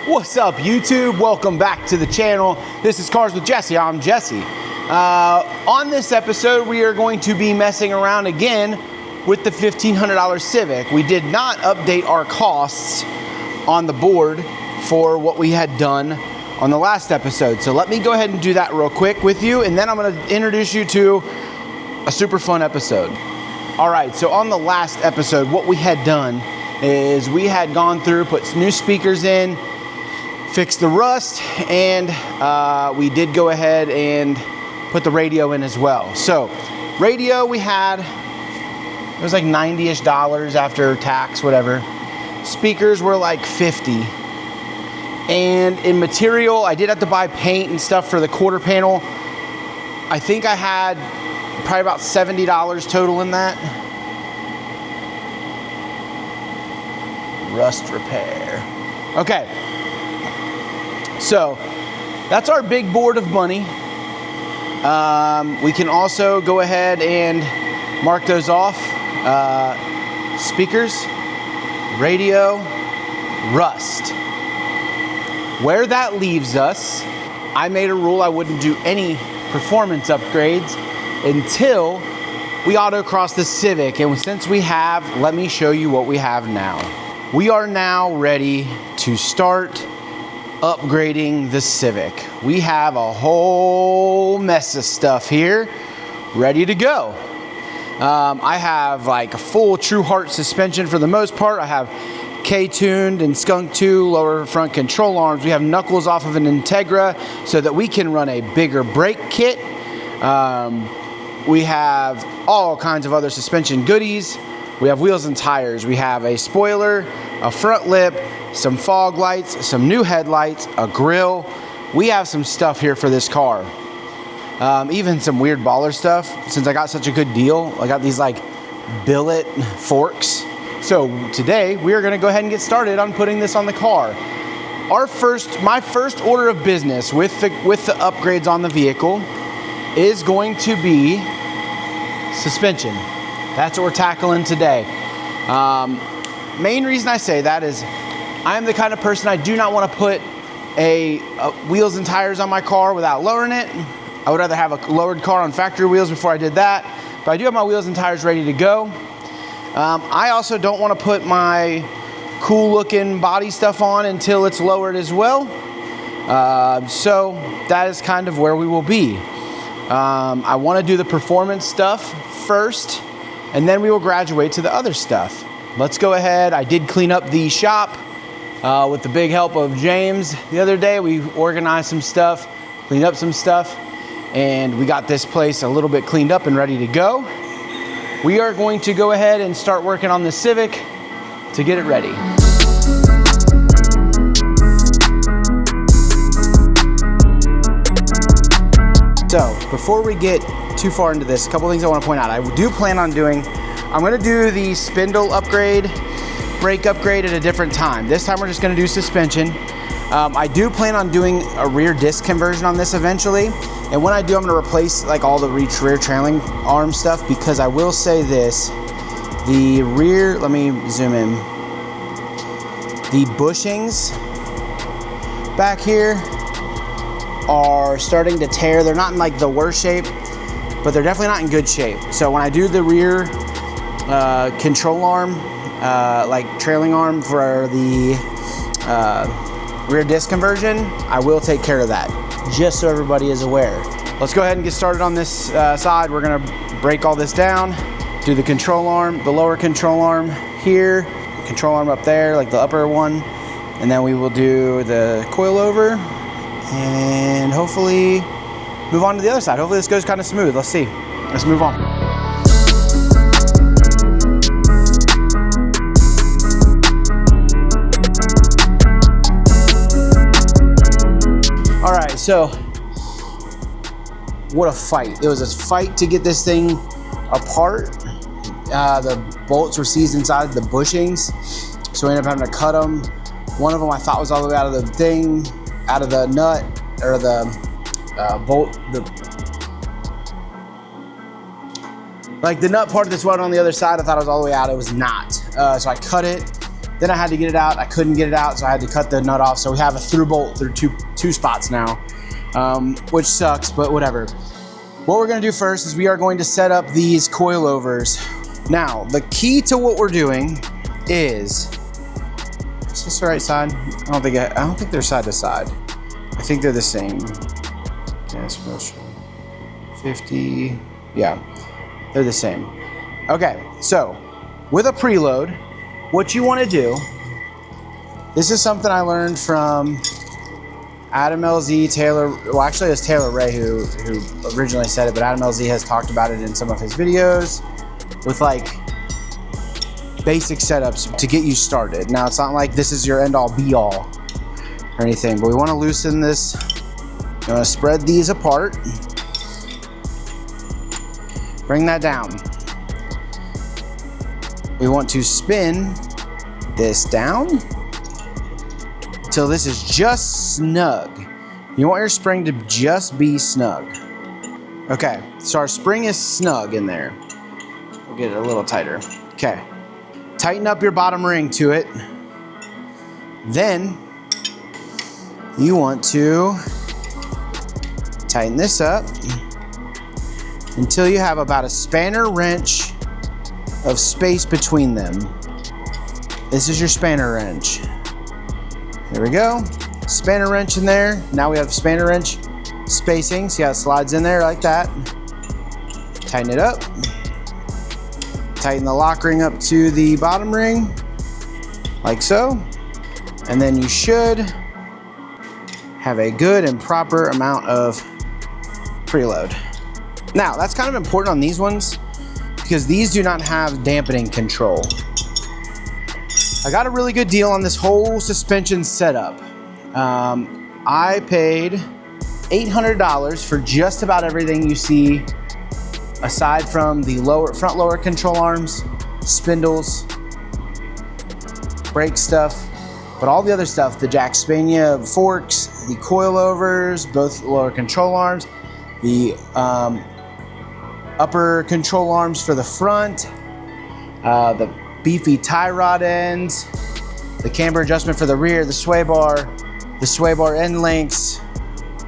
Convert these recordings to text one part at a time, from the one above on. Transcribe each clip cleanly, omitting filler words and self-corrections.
What's up, YouTube? Welcome back to the channel. This is Cars with Jesse. I'm Jesse. On this episode, we are going to be messing around again with the $1,500 Civic. We did not update our costs on the board for what we had done on the last episode. So let me go ahead and do that real quick with you, and then I'm going to introduce you to a super fun episode. All right, so on the last episode, what we had done is we had gone through, put new speakers in, fixed the rust, and we did go ahead and put the radio in as well. So radio we had, it was like $90-ish after tax, whatever. Speakers were like 50. And in material, I did have to buy paint and stuff for the quarter panel. I think I had probably about $70 total in that. Rust repair. Okay. So that's our big board of money. We can also go ahead and mark those off. Speakers, radio, rust. Where that leaves us, I made a rule I wouldn't do any performance upgrades until we autocross the Civic. And since we have, let me show you what we have now. We are now ready to start upgrading the Civic. We have a whole mess of stuff here ready to go. I have like a full TruHart suspension for the most part. I have K-tuned and Skunk 2 lower front control arms. We have knuckles off of an Integra so that we can run a bigger brake kit. We have all kinds of other suspension goodies. We have wheels and tires. We have a spoiler, a front lip, some fog lights, some new headlights, a grill. We have some stuff here for this car. Even some weird baller stuff. Since I got such a good deal, I got these like billet forks. So today we are going to go ahead and get started on putting this on the car. My first order of business with the upgrades on the vehicle is going to be suspension. That's what we're tackling today. Main reason I say that is I am the kind of person, I do not want to put a wheels and tires on my car without lowering it. I would rather have a lowered car on factory wheels before I did that. But I do have my wheels and tires ready to go. I also don't want to put my cool looking body stuff on until it's lowered as well. So that is kind of where we will be. I want to do the performance stuff first, and then we will graduate to the other stuff. Let's go ahead. I did clean up the shop with the big help of James the other day. We organized some stuff, cleaned up some stuff, and we got this place a little bit cleaned up and ready to go. We are going to go ahead and start working on the Civic to get it ready. So before we get too far into this, a couple things I want to point out. I do plan on I'm going to do the spindle upgrade, brake upgrade at a different time. This time we're just going to do suspension. I do plan on doing a rear disc conversion on this eventually. And when I do, I'm going to replace like all the rear trailing arm stuff, because I will say this, the rear, let me zoom in. The bushings back here are starting to tear. They're not in like the worst shape, but they're definitely not in good shape. So when I do the rear control arm, like trailing arm for the rear disc conversion, I will take care of that, just so everybody is aware. Let's go ahead and get started on this side. We're gonna break all this down, do the control arm, the lower control arm here, control arm up there, like the upper one, and then we will do the coilover and hopefully move on to the other side. Hopefully this goes kind of smooth. Let's see. Let's move on. All right, so what a fight. It was a fight to get this thing apart. The bolts were seized inside the bushings, so we ended up having to cut them. One of them I thought was all the way out of the thing, out of the nut, or the bolt, like the nut part that's welded on the other side. I thought it was all the way out. It was not. So I cut it, Then I had to get it out. I couldn't get it out, so I had to cut the nut off. So we have a through bolt through two spots now, which sucks, but whatever. What we're gonna do first is we are going to set up these coilovers. Now, the key to what we're doing is this the right side? I don't think they're side to side. I think they're the same. Yes, 50, yeah, they're the same. Okay, so with a preload, what you wanna do, this is something I learned from Adam LZ, Taylor, well actually it was Taylor Ray who originally said it, but Adam LZ has talked about it in some of his videos with like basic setups to get you started. Now it's not like this is your end all be all or anything, but we wanna loosen this. You wanna spread these apart. Bring that down. We want to spin this down until this is just snug. You want your spring to just be snug. Okay, so our spring is snug in there. We'll get it a little tighter. Okay, tighten up your bottom ring to it. Then you want to tighten this up until you have about a spanner wrench of space between them. This is your spanner wrench. There we go. Spanner wrench in there. Now we have spanner wrench spacing. See how it slides in there like that. Tighten it up. Tighten the lock ring up to the bottom ring, like so. And then you should have a good and proper amount of preload. Now, that's kind of important on these ones because these do not have dampening control. I got a really good deal on this whole suspension setup. I paid $800 for just about everything you see, aside from the front lower control arms, spindles, brake stuff, but all the other stuff, the Jack Spania forks, the coilovers, both lower control arms, the upper control arms for the front, the beefy tie rod ends, the camber adjustment for the rear, the sway bar end links,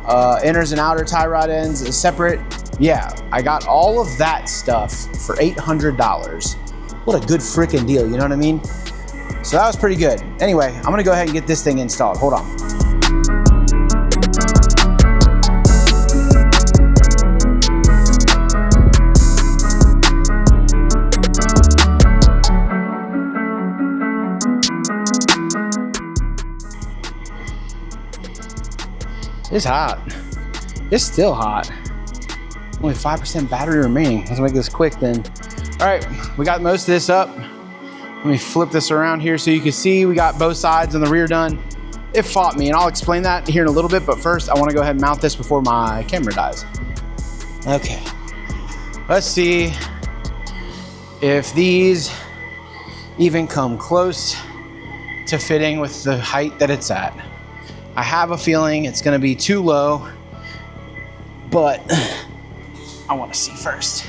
inners and outer tie rod ends is separate. Yeah, I got all of that stuff for $800. What a good freaking deal, you know what I mean? So that was pretty good. Anyway, I'm gonna go ahead and get this thing installed. Hold on. It's hot. It's still hot. Only 5% battery remaining. Let's make this quick then. All right, we got most of this up. Let me flip this around here so you can see we got both sides and the rear done. It fought me, and I'll explain that here in a little bit, but first I wanna go ahead and mount this before my camera dies. Okay, let's see if these even come close to fitting with the height that it's at. I have a feeling it's gonna be too low, but I wanna see first.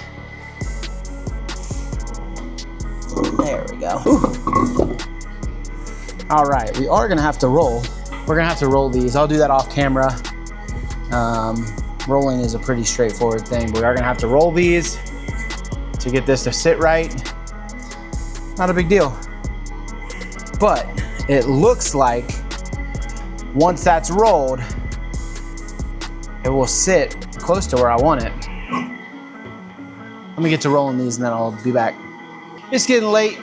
There we go. Ooh. All right, we are gonna have to roll. We're gonna have to roll these. I'll do that off camera. Rolling is a pretty straightforward thing, but we are gonna have to roll these to get this to sit right. Not a big deal. But it looks like once that's rolled, it will sit close to where I want it. Let me get to rolling these and then I'll be back. It's getting late.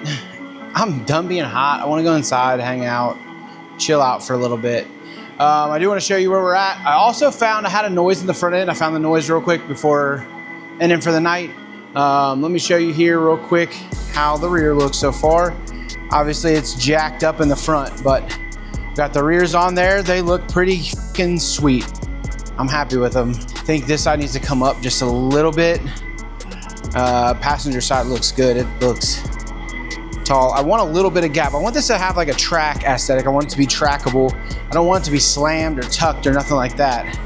I'm done being hot. I wanna go inside, hang out, chill out for a little bit. I do wanna show you where we're at. I also found I had a noise in the front end. I found the noise real quick before ending for the night. Let me show you here real quick how the rear looks so far. Obviously it's jacked up in the front, but got the rears on there. They look pretty fucking sweet. I'm happy with them. I think this side needs to come up just a little bit. Passenger side looks good. It looks tall. I want a little bit of gap. I want this to have like a track aesthetic. I want it to be trackable. I don't want it to be slammed or tucked or nothing like that.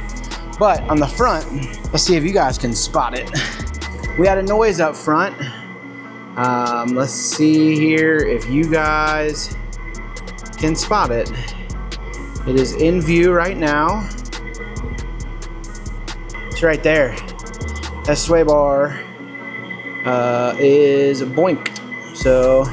But on the front, let's see if you guys can spot it. We had a noise up front. Let's see here if you guys can spot it. It is in view right now. It's right there. That sway bar is boinked. So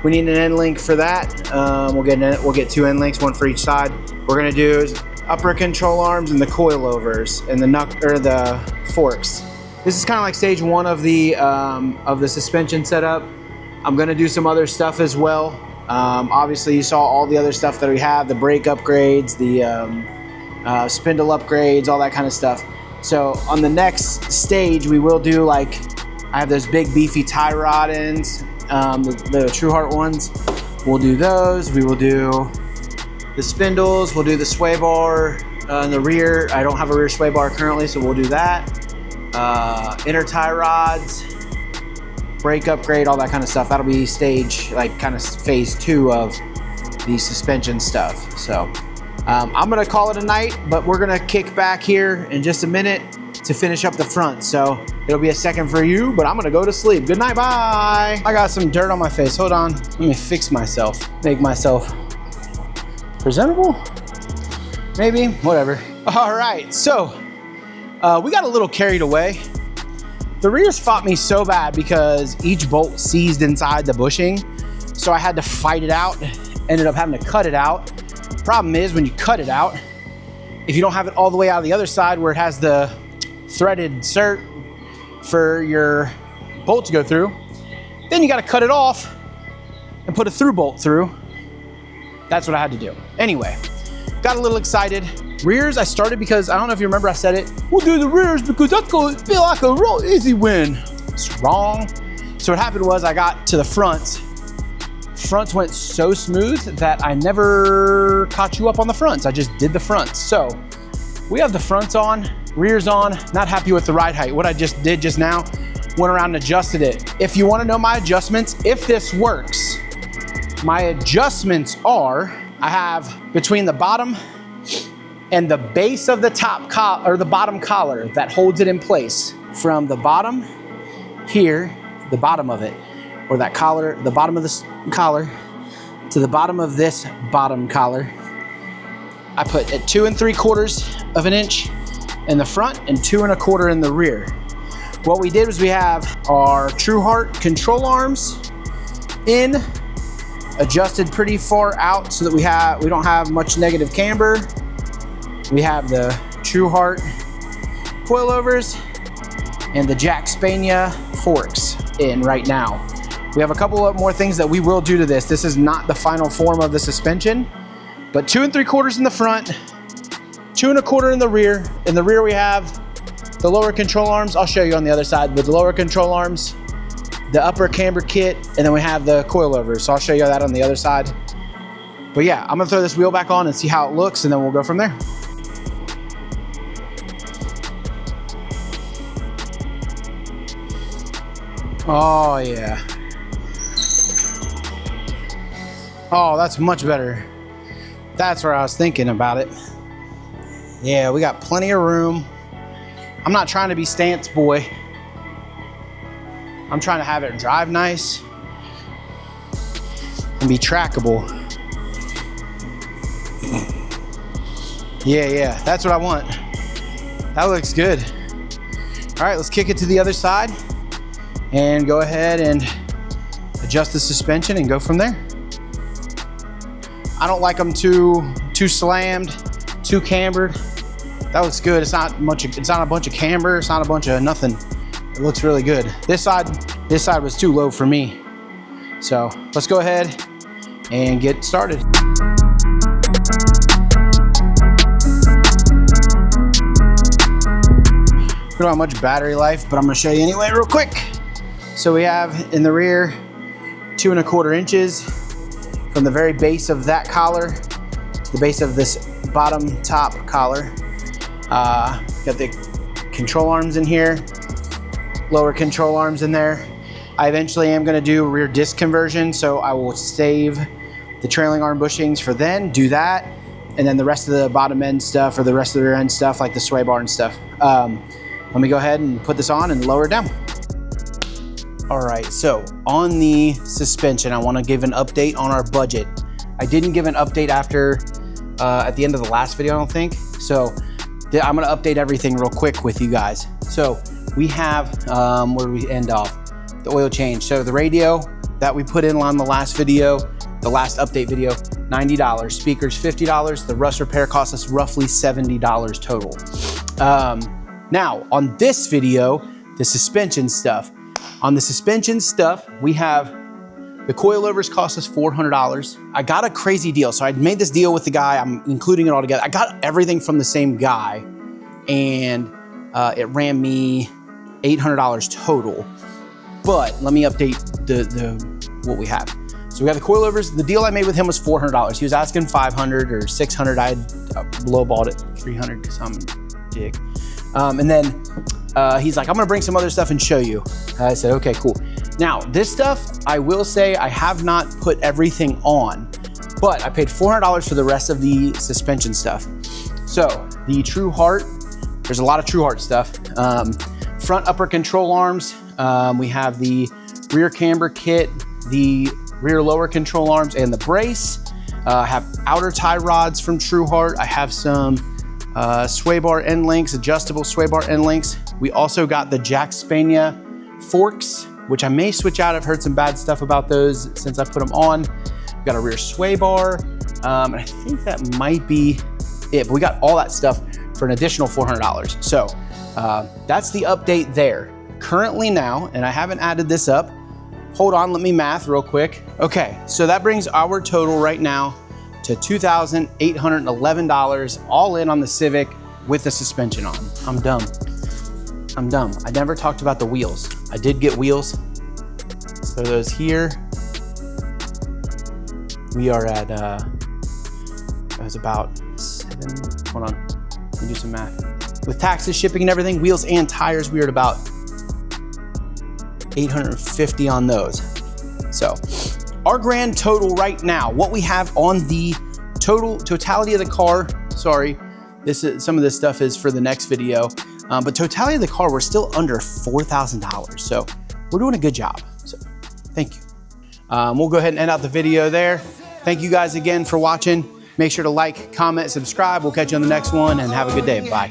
we need an end link for that. We'll get 2 end links, one for each side. We're gonna do is upper control arms and the coilovers and the forks. This is kind of like stage 1 of the suspension setup. I'm gonna do some other stuff as well. Obviously you saw all the other stuff that we have, the brake upgrades, the spindle upgrades, all that kind of stuff. So on the next stage, we will do I have those big beefy tie rod ends, the TruHart ones. We'll do those. We will do the spindles. We'll do the sway bar in the rear. I don't have a rear sway bar currently, so we'll do that. Inner tie rods, brake upgrade, all that kind of stuff. That'll be stage, kind of phase 2 of the suspension stuff. So I'm gonna call it a night, but we're gonna kick back here in just a minute to finish up the front. So it'll be a second for you, but I'm gonna go to sleep. Good night, bye. I got some dirt on my face. Hold on, let me fix myself. Make myself presentable? Maybe, whatever. All right, so we got a little carried away. The rears fought me so bad because each bolt seized inside the bushing. So I had to fight it out, ended up having to cut it out. Problem is, when you cut it out, if you don't have it all the way out of the other side where it has the threaded insert for your bolt to go through, then you got to cut it off and put a through bolt through. That's what I had to do. Anyway, got a little excited. Rears, I started because, I don't know if you remember I said it, we'll do the rears because that's going to feel like a real easy win. It's wrong. So what happened was I got to the fronts. Fronts went so smooth that I never caught you up on the fronts. I just did the fronts. So we have the fronts on, rears on, not happy with the ride height. What I just did just now, went around and adjusted it. If you want to know my adjustments, if this works, my adjustments are, I have between the bottom and the base of the top collar, or the bottom collar that holds it in place, from the bottom here, the bottom of it, or that collar, the bottom of this collar to the bottom of this bottom collar, I put at 2 3/4 of an inch in the front and 2 1/4 in the rear. What we did was we have our TruHart control arms in, adjusted pretty far out so that we don't have much negative camber. We have the TruHart coilovers and the Jack Spania forks in right now. We have a couple of more things that we will do to this. This is not the final form of the suspension, but 2 3/4 in the front, 2 1/4 in the rear. In the rear we have the lower control arms. I'll show you on the other side with the lower control arms, the upper camber kit, and then we have the coilovers. So I'll show you that on the other side. But yeah, I'm gonna throw this wheel back on and see how it looks, and then we'll go from there. Oh yeah. Oh, that's much better. That's where I was thinking about it. Yeah, we got plenty of room. I'm not trying to be stance boy. I'm trying to have it drive nice and be trackable. Yeah, that's what I want. That looks good. All right, let's kick it to the other side and go ahead and adjust the suspension and go from there. I don't like them too slammed, too cambered. That looks good. It's not a bunch of camber. It's not a bunch of nothing. It looks really good. This side was too low for me. So let's go ahead and get started. We don't have much battery life, but I'm gonna show you anyway real quick. So we have in the rear 2 1/4 inches from the very base of that collar to the base of this bottom top collar. Got the control arms in here, lower control arms in there. I eventually am gonna do rear disc conversion, so I will save the trailing arm bushings for then, do that, and then the rest of the bottom end stuff or the rest of the rear end stuff like the sway bar and stuff. Let me go ahead and put this on and lower it down. All right, so on the suspension, I wanna give an update on our budget. I didn't give an update after, at the end of the last video, I don't think. So I'm gonna update everything real quick with you guys. So we have, where do we end off? The oil change. So the radio that we put in on the last video, the last update video, $90. Speakers, $50. The rust repair cost us roughly $70 total. Now, on this video, the suspension stuff. On the suspension stuff, we have the coilovers cost us $400. I got a crazy deal. So I made this deal with the guy, I'm including it all together. I got everything from the same guy, and it ran me $800 total. But let me update what we have. So we got the coilovers. The deal I made with him was $400. He was asking $500 or $600. I had lowballed it $300 because I'm a dick. And then he's like, I'm gonna bring some other stuff and show you. I said, okay, cool. Now, this stuff, I will say I have not put everything on, but I paid $400 for the rest of the suspension stuff. So the TruHart, there's a lot of TruHart stuff. Front upper control arms. We have the rear camber kit, the rear lower control arms, and the brace. I have outer tie rods from TruHart. I have some sway bar end links, adjustable sway bar end links. We also got the Jack Spania forks, which I may switch out. I've heard some bad stuff about those since I put them on. We got a rear sway bar. And I think that might be it, but we got all that stuff for an additional $400. So that's the update there. Currently now, and I haven't added this up. Hold on, let me math real quick. Okay, so that brings our total right now to $2,811 all in on the Civic with the suspension on. I'm dumb. I'm dumb. I never talked about the wheels. I did get wheels. So those here. We are at, it was about 7, hold on, let me do some math. With taxes, shipping and everything, wheels and tires, we are at about 850 on those. So our grand total right now, what we have on the totality of the car, sorry, some of this stuff is for the next video, but totality of the car, we're still under $4,000. So we're doing a good job. So thank you. We'll go ahead and end out the video there. Thank you guys again for watching. Make sure to like, comment, subscribe. We'll catch you on the next one, and have a good day. Bye.